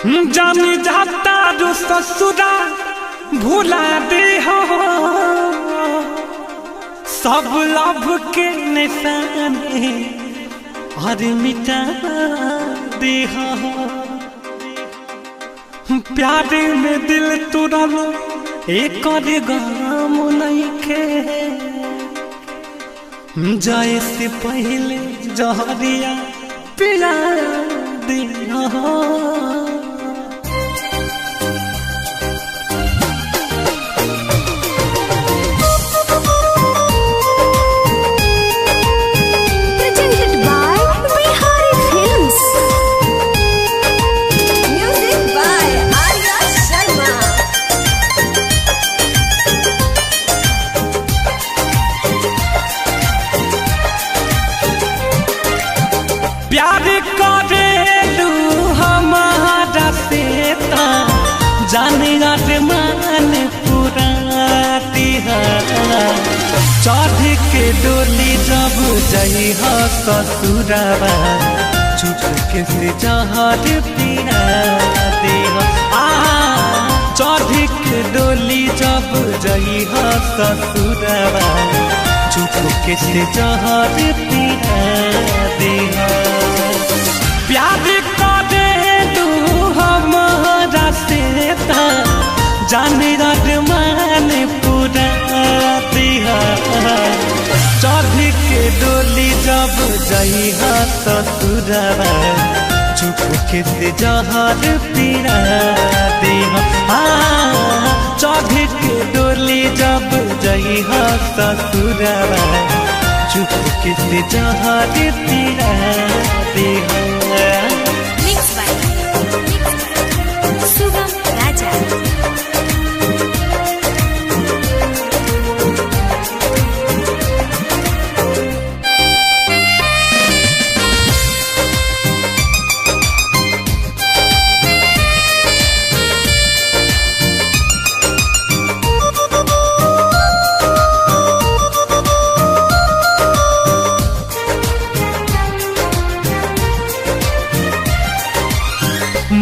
जानी जाता जो ससुरा भुला दे हो सब लभ के निशाने और मिटा दे हो। प्यार में दिल तुरल एक गाम नहीं के जाए से पहले जहरिया पिला दे हो। प्यार करेलू हमारा से जाने मान पूरा चढ़ के डोली जब जई ससुरवा चुप के से जहर पिया दे। चढ़ के डोली जब जई ससुरवा चुप के से जहर पिया दे। प्यार करेलू हमारा से जाने मान पूरा चढ़ के डोली जब जई ससुरवा चुप के से जहर पिया दे। चढ़ के डोली जब जई ससुरवा चुप के से जहर पिया दे। शुभम राजा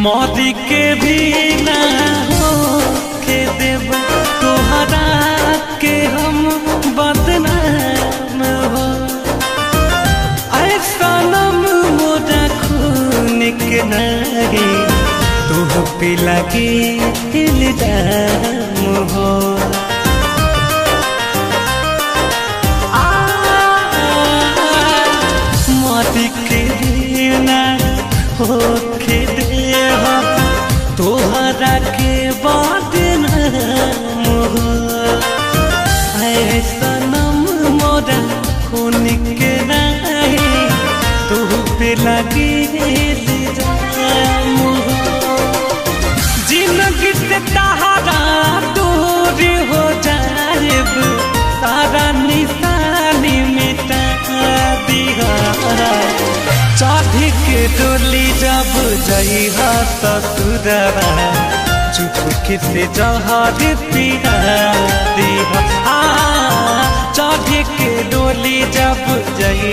मोदी के भी ना हो के देव तोहरा के हम बदनाम हो। ऐसा नम मोरा खून के नहीं तुह पे लगे इल्जाम हो। मोदी के भी ना हो के तोहरा के बदनाम हो। ऐसा नम मोरा खून के नहीं तुह पे लगे इल्जाम हो। जिंदगी से तहारा दूर हो जाएब सारा निशानी मिटा दिया। चढ़ के डोली जब जई ससुरवा चुप के से जहर पिया दे। चढ़ के डोली जब जई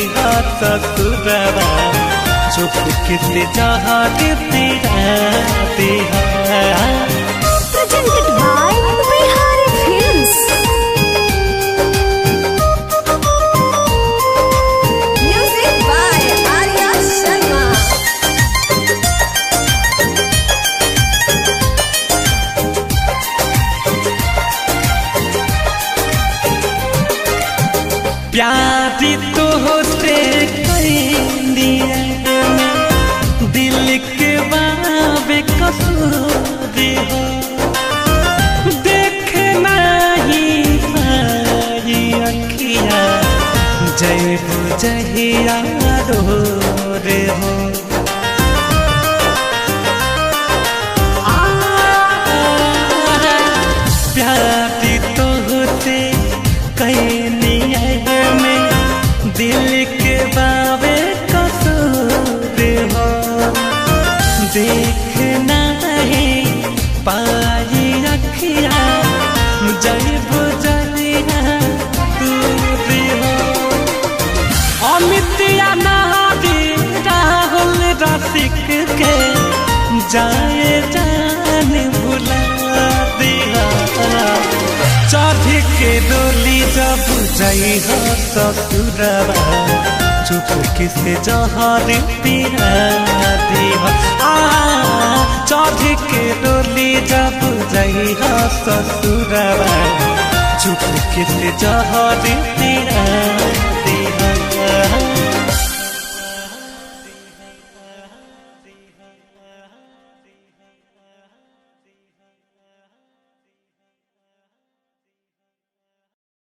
ससुरवा चुप के से जहर पिया दे। presented by Bihari Films. Music by Arya Sharma. प्यार तो होते दिया दिल के बाबे कसूर हो। देखे नहीं सारी अखिया जय जहिया रो रे हो। प्यार तो होते दिल के बाबे कसूर हो। देख नहीं पाई अखिया जब जलिया दूर हो। अमितिया नारी राहुल रसिक के जाए जाई हो ससुरवा चुप किसे जहर पीरा दी हो चढ़ के डोली जब जाई हो ससुरवा चुप किसे जहर पीरा